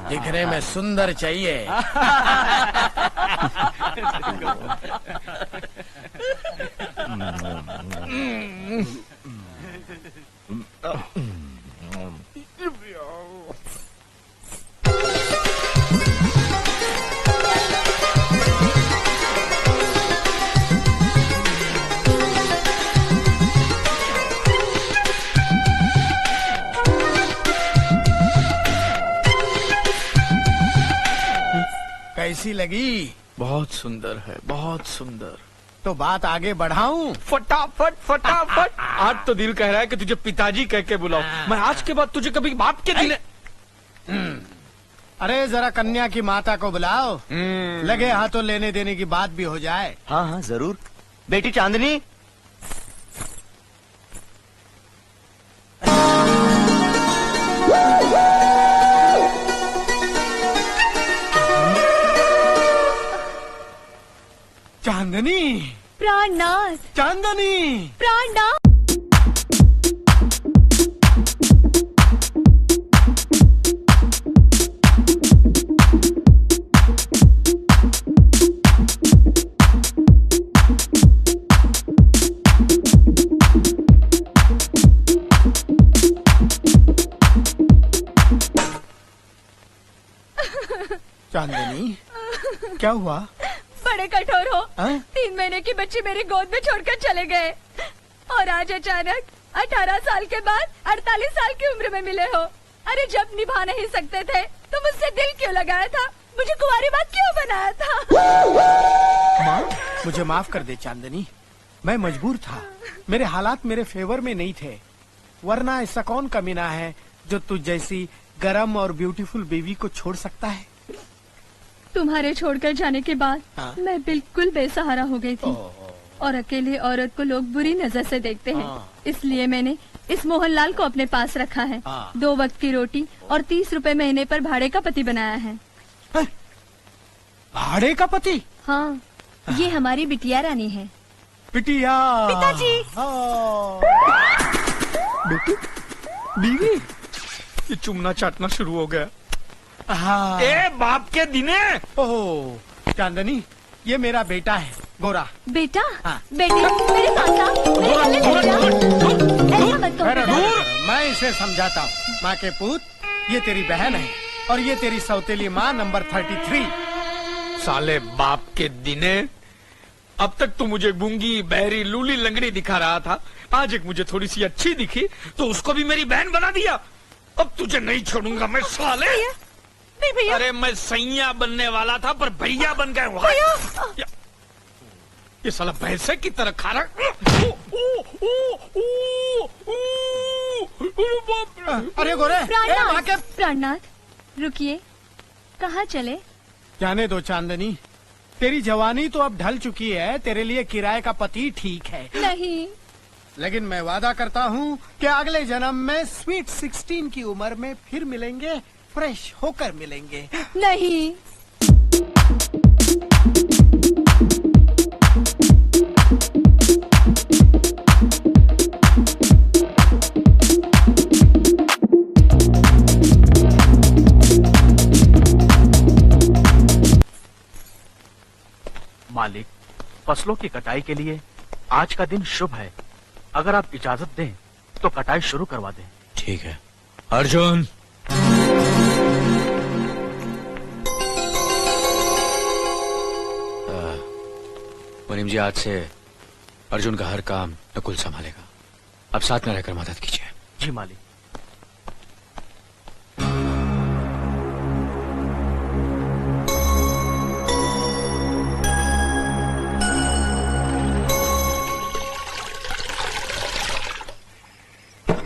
दिखने में सुंदर चाहिए। कैसी लगी? बहुत सुंदर है, बहुत सुंदर। तो बात आगे बढ़ाऊं? फटाफट फटाफट। आज तो दिल कह रहा है कि तुझे पिताजी कह के बुलाओ। मैं आज के बाद तुझे कभी बाप के दिन। अरे जरा कन्या की माता को बुलाओ, लगे हाथों लेने देने की बात भी हो जाए। हाँ हाँ जरूर। बेटी चांदनी, चांदनी, प्राणनाथ, चांदनी, प्राणनाथ। चांदनी, क्या हुआ? बड़े कठोर हो। हाँ? 3 महीने की बच्ची मेरी गोद में छोड़कर चले गए और आज अचानक 18 साल के बाद 48 साल की उम्र में मिले हो। अरे जब निभा नहीं सकते थे तो मुझसे दिल क्यों लगाया था? मुझे कुंवारी बात क्यों बनाया था? माँ, मुझे माफ कर दे चांदनी, मैं मजबूर था। मेरे हालात मेरे फेवर में नहीं थे, वरना ऐसा कौन कमीना है जो तुझ जैसी गरम और ब्यूटीफुल बेबी को छोड़ सकता है? तुम्हारे छोड़कर जाने के बाद हाँ? मैं बिल्कुल बेसहारा हो गई थी और अकेली औरत को लोग बुरी नजर से देखते हैं। हाँ। इसलिए मैंने इस मोहनलाल को अपने पास रखा है। हाँ। 2 वक्त की रोटी और 30 रुपए महीने पर भाड़े का पति बनाया है। भाड़े का पति? हाँ, ये हमारी बिटिया रानी है। बिटिया। पिताजी। बेटी, बीवी। ये चुमना चाटना शुरू हो गया। हाँ। ए बाप के दिने। ओह चांदनी, ये मेरा बेटा है गोरा। बेटा? हाँ। बेटे मेरे पास आ, मेरे गले लग जा। ऐसा मत कहो बेटा। मैं इसे समझाता हूँ। माँ के पूत, ये तेरी बहन है और ये तेरी सौतेली माँ नंबर 33। साले बाप के दिने, अब तक तो मुझे गूंगी बहरी लूली लंगड़ी दिखा रहा था, आज एक मुझे थोड़ी सी अच्छी दिखी तो उसको भी मेरी बहन बना दिया। अब तुझे नहीं छोड़ूंगा मैं साले। नहीं भैया। अरे मैं सैया बनने वाला था पर भैया बन गए। ये साला भैंसे की तरह खा रहा। अरे गोरे, माँ के। प्राणनाथ, रुकिए, कहाँ चले? जाने दो चांदनी, तेरी जवानी तो अब ढल चुकी है, तेरे लिए किराए का पति ठीक है। नहीं, लेकिन मैं वादा करता हूँ कि अगले जन्म में स्वीट 16 की उम्र में फिर मिलेंगे, फ्रेश होकर मिलेंगे। नहीं। मालिक, फसलों की कटाई के लिए आज का दिन शुभ है। अगर आप इजाजत दें तो कटाई शुरू करवा दें। ठीक है अर्जुन। मुनीम जी, आज से अर्जुन का हर काम नकुल संभालेगा। अब साथ में रहकर मदद कीजिए। जी मालिक।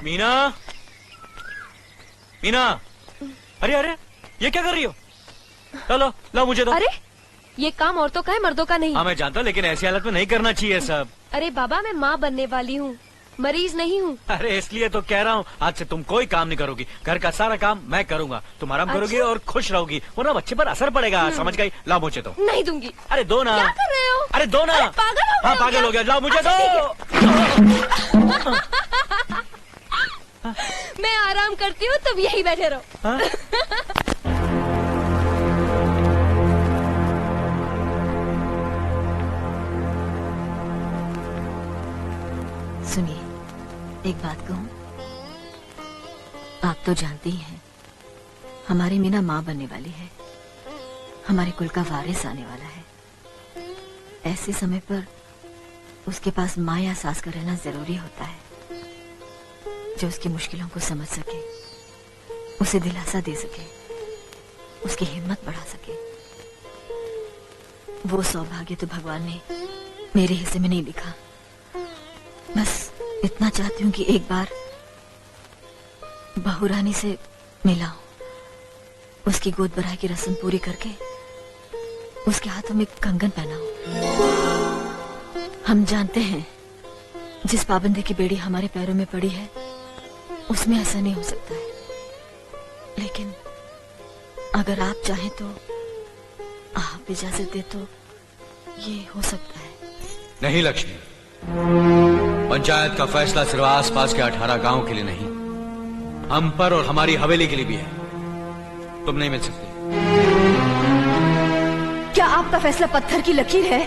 मीना, मीना, अरे अरे ये क्या कर रही हो? लो लो मुझे दो। अरे ये काम औरतों का है, मर्दों का नहीं। हाँ मैं जानता हूँ, लेकिन ऐसी हालत में नहीं करना चाहिए सब। अरे बाबा, मैं माँ बनने वाली हूँ, मरीज नहीं हूँ। अरे इसलिए तो कह रहा हूँ, आज से तुम कोई काम नहीं करोगी, घर का सारा काम मैं करूंगा। तुम आराम करोगी और खुश रहोगी, वरना बच्चे पर असर पड़ेगा। समझ गई? लाओ मुझे दो। नहीं दूंगी। अरे दो ना। क्या कर रहे हो? अरे दो ना। अरे पागल हो गए हाँ हो पागल क्या? हो गया, लाओ मुझे मैं आराम करती हूँ, तुम यही बैठे रहो। दो। एक बात कहूं, आप तो जानती ही हैं, हमारी मीना माँ बनने वाली है, हमारे कुल का वारिस आने वाला है। ऐसे समय पर उसके पास माँ या सास का रहना जरूरी होता है, जो उसकी मुश्किलों को समझ सके, उसे दिलासा दे सके, उसकी हिम्मत बढ़ा सके। वो सौभाग्य तो भगवान ने मेरे हिस्से में नहीं लिखा। बस इतना चाहती हूँ कि एक बार बहू रानी से मिलाऊं, उसकी गोद भराई की रस्म पूरी करके उसके हाथों में कंगन पहनाऊं। हम जानते हैं जिस पाबंदी की बेड़ी हमारे पैरों में पड़ी है उसमें ऐसा नहीं हो सकता है, लेकिन अगर आप चाहें तो, आप इजाजत दे तो ये हो सकता है। नहीं लक्ष्मी, पंचायत का फैसला सिर्फ आसपास के 18 गांव के लिए नहीं, हम पर और हमारी हवेली के लिए भी है। तुम नहीं मिल सकती। क्या आपका फैसला पत्थर की लकीर है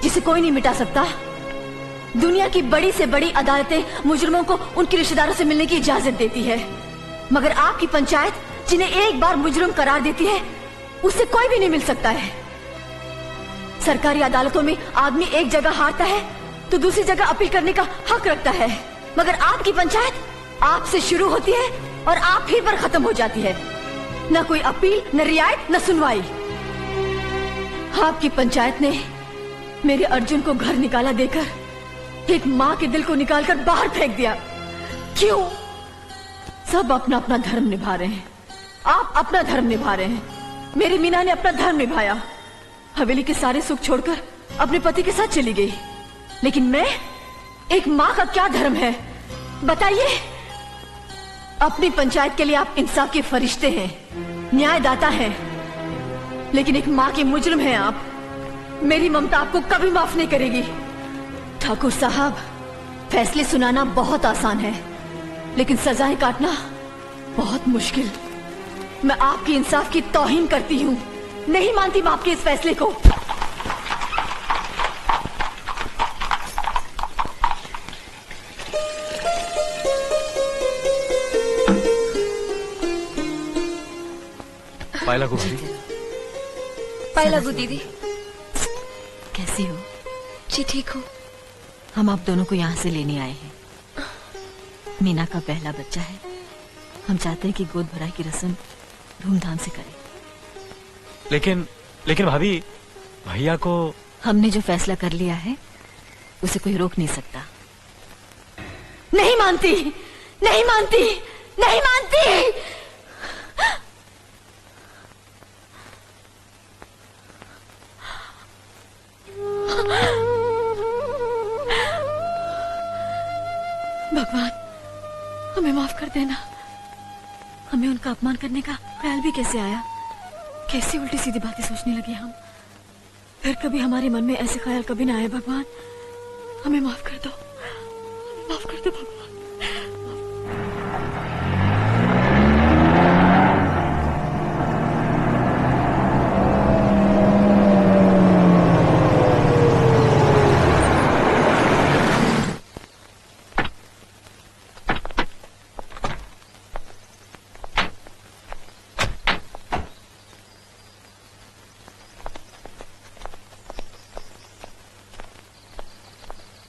जिसे कोई नहीं मिटा सकता? दुनिया की बड़ी से बड़ी अदालतें मुजरिमों को उनके रिश्तेदारों से मिलने की इजाजत देती है, मगर आपकी पंचायत जिन्हें एक बार मुजरिम करार देती है उससे कोई भी नहीं मिल सकता है। सरकारी अदालतों में आदमी एक जगह हारता है तो दूसरी जगह अपील करने का हक रखता है, मगर आपकी पंचायत आपसे शुरू होती है और आप ही पर खत्म हो जाती है। न कोई अपील, न रियायत, न सुनवाई। आपकी पंचायत ने मेरे अर्जुन को घर निकाला देकर एक माँ के दिल को निकालकर बाहर फेंक दिया। क्यों? सब अपना अपना धर्म निभा रहे हैं, आप अपना धर्म निभा रहे हैं, मेरी मीना ने अपना धर्म निभाया, हवेली के सारे सुख छोड़कर अपने पति के साथ चली गई। लेकिन मैं, एक माँ का क्या धर्म है बताइए? अपनी पंचायत के लिए आप इंसाफ के फरिश्ते हैं, न्यायदाता हैं, लेकिन एक माँ के मुजरिम हैं आप। मेरी ममता आपको कभी माफ नहीं करेगी। ठाकुर साहब, फैसले सुनाना बहुत आसान है, लेकिन सजाएं काटना बहुत मुश्किल। मैं आपकी इंसाफ की तौहीन करती हूँ, नहीं मानती मैं आपके इस फैसले को। पायला को दीदी। पायला गो दीदी। कैसी हो? जी ठीक हूँ। हम आप दोनों को यहाँ से लेने आए हैं। मीना का पहला बच्चा है, हम चाहते हैं कि गोद भराई की रस्म धूमधाम से करें। लेकिन भाभी, भैया को। हमने जो फैसला कर लिया है उसे कोई रोक नहीं सकता। नहीं मानती, नहीं मानती, नहीं मानती। भगवान, हमें माफ कर देना। हमें उनका अपमान करने का ख्याल भी कैसे आया? कैसी उल्टी सीधी बातें सोचने लगे हम। फिर कभी हमारे मन में ऐसे ख्याल कभी ना आए। भगवान, हमें माफ कर दो, माफ कर दो भगवान।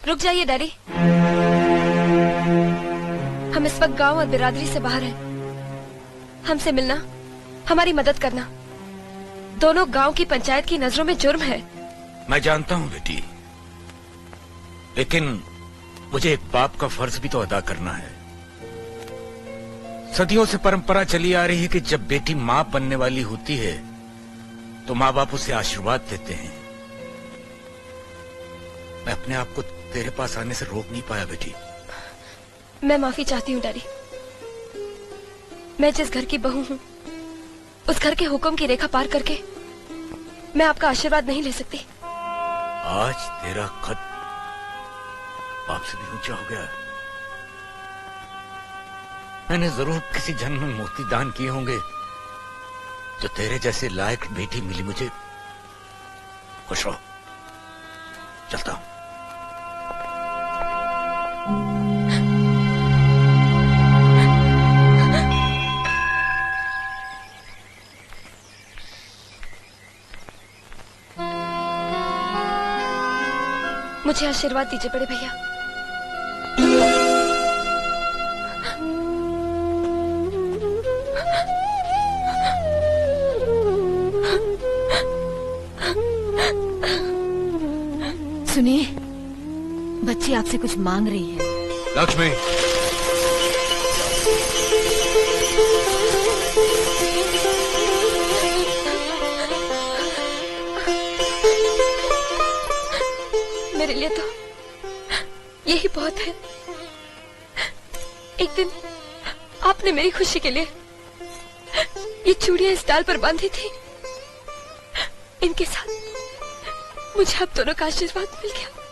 रुक जाइए डैडी, हम इस वक्त गांव और बिरादरी से बाहर हैं। हमसे मिलना, हमारी मदद करना, दोनों गांव की पंचायत की नजरों में जुर्म है। मैं जानता हूँ बेटी, लेकिन मुझे एक बाप का फर्ज भी तो अदा करना है। सदियों से परंपरा चली आ रही है कि जब बेटी माँ बनने वाली होती है तो माँ बाप उसे आशीर्वाद देते हैं। मैं अपने आप को तेरे पास आने से रोक नहीं पाया बेटी। मैं माफी चाहती हूँ डैडी। मैं जिस घर की बहू हूँ उस घर के हुक्म की रेखा पार करके मैं आपका आशीर्वाद नहीं ले सकती। आज तेरा खत बाप से भी ऊंचा हो गया। मैंने जरूर किसी जन्म में मोती दान किए होंगे जो तेरे जैसे लायक बेटी मिली मुझे। खुश रहो, चलता हूं। मुझे आशीर्वाद दीजिए बड़े भैया। सुनिए, बच्ची आपसे कुछ मांग रही है। लक्ष्मी, मेरे लिए तो यही बहुत है। एक दिन आपने मेरी खुशी के लिए ये चूड़ियां इस डाल पर बांधी थी। इनके साथ मुझे आप दोनों का आशीर्वाद मिल गया।